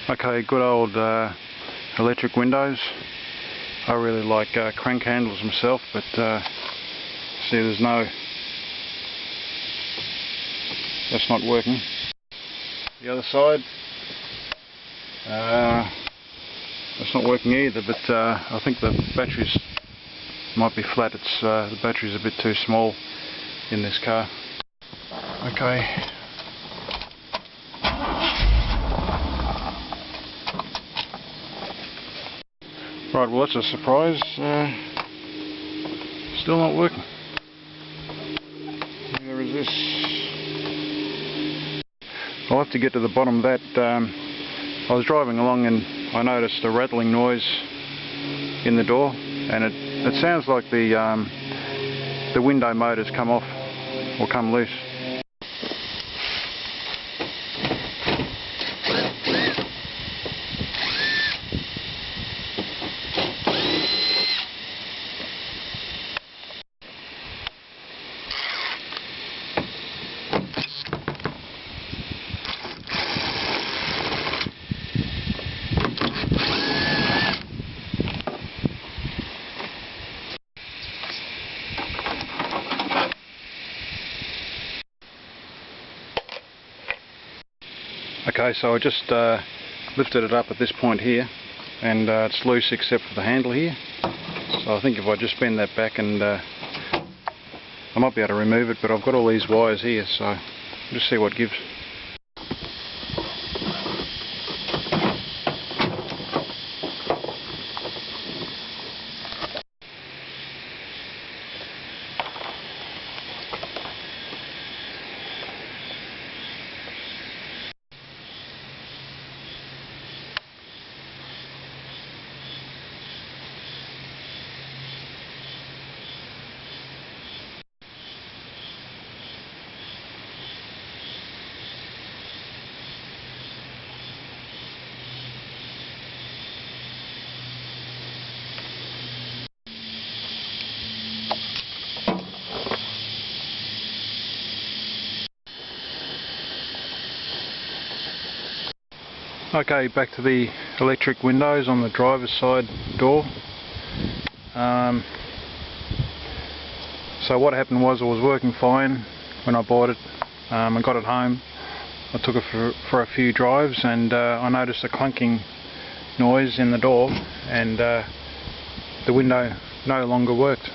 Okay, good old electric windows. I really like crank handles myself, but see, that's not working. The other side, that's not working either, but I think the batteries might be flat. The battery's a bit too small in this car. Okay. Right, well that's a surprise. Still not working. Where is this? I'll have to get to the bottom of that. I was driving along and I noticed a rattling noise in the door, and it sounds like the window motor's come off or come loose. Okay, so I just lifted it up at this point here, and it's loose except for the handle here. So I think if I just bend that back, and I might be able to remove it, but I've got all these wires here, so just see what gives. Okay, back to the electric windows on the driver's side door. So what happened was, it was working fine when I bought it. I got it home, I took it for a few drives, and I noticed a clunking noise in the door, and the window no longer worked.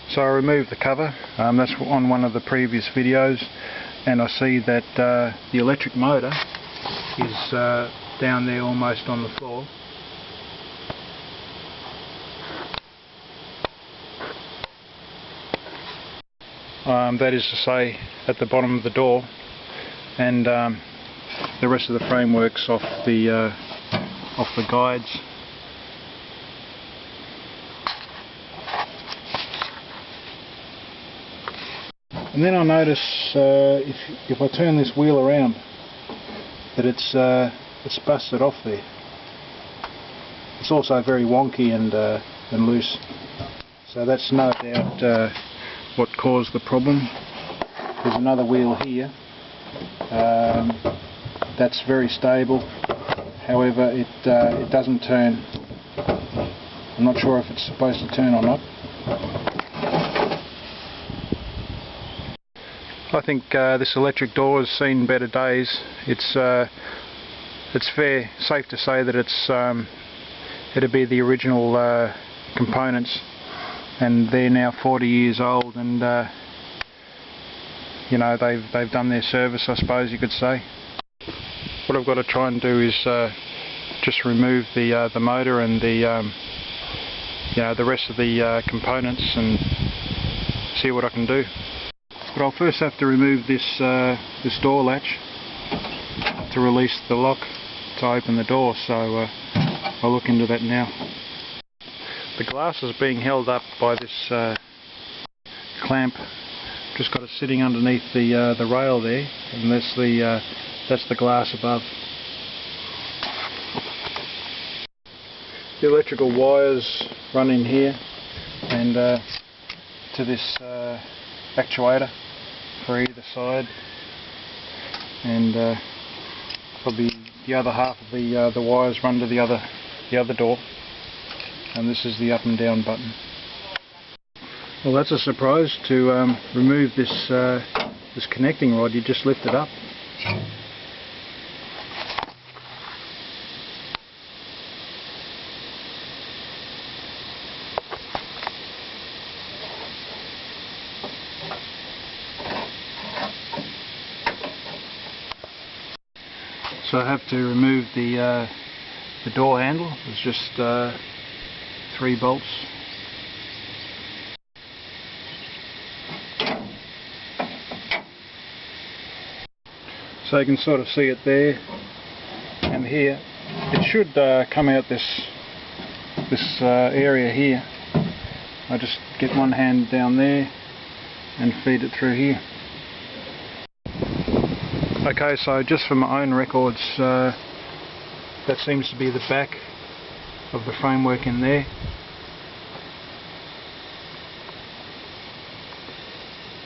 So I removed the cover. That's on one of the previous videos, and I see that the electric motor is down there almost on the floor. That is to say, at the bottom of the door, and the rest of the framework's off the guides. And then I notice if I turn this wheel around, that it's busted off there. It's also very wonky and loose, so that's no doubt what caused the problem. There's another wheel here that's very stable, however it doesn't turn. I'm not sure if it's supposed to turn or not. I think this electric door has seen better days. It's safe to say that it'd be the original components, and they're now 40 years old, and you know, they've done their service, I suppose you could say. What I've got to try and do is just remove the motor and the rest of the components, and see what I can do. But I'll first have to remove this door latch to release the lock to open the door, so I'll look into that now. The glass is being held up by this clamp. Just got it sitting underneath the rail there, and that's the glass above. The electrical wires run in here and to this actuator for either side, and probably the other half of the wires run to the other door, and this is the up and down button. Well, that's a surprise. To remove this this connecting rod, you just lift it up. So I have to remove the door handle. It's just 3 bolts. So you can sort of see it there and here. It should come out this area here. I just get one hand down there and feed it through here. Okay, so just for my own records, that seems to be the back of the framework in there.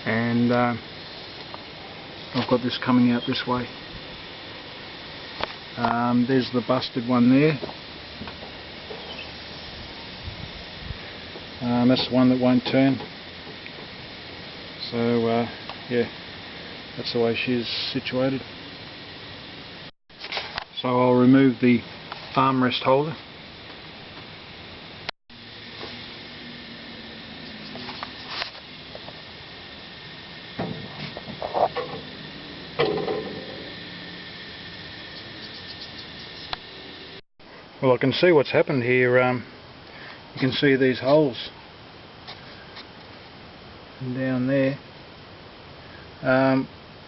And I've got this coming out this way. There's the busted one there. That's the one that won't turn. So yeah, that's the way she's situated. So I'll remove the armrest holder. Well, I can see what's happened here. You can see these holes down there.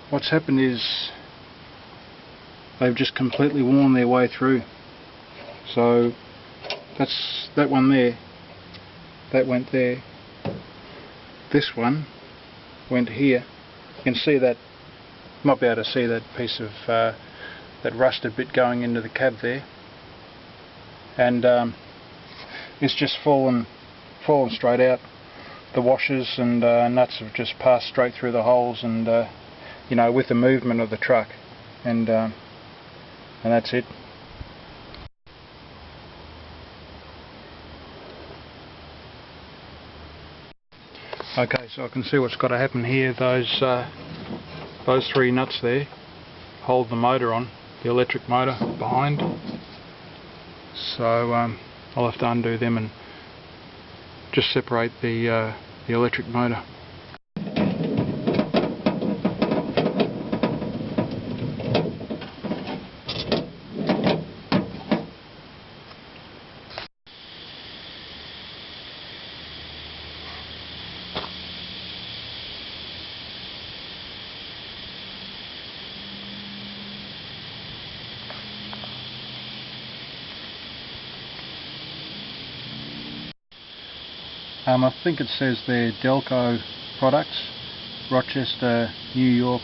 What's happened is they've just completely worn their way through. So that's that one there. That went there. This one went here. You can see that. You might be able to see that piece of that rusted bit going into the cab there. And it's just fallen straight out. The washers and nuts have just passed straight through the holes, and you know, with the movement of the truck, and that's it. Okay, so I can see what's got to happen here. Those 3 nuts there hold the motor on, the electric motor behind. So I'll have to undo them and just separate the electric motor. I think it says they're Delco products, Rochester, New York,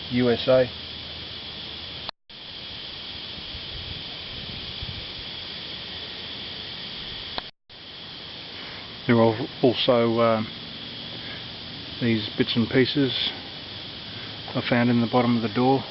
USA. There are also these bits and pieces I found in the bottom of the door.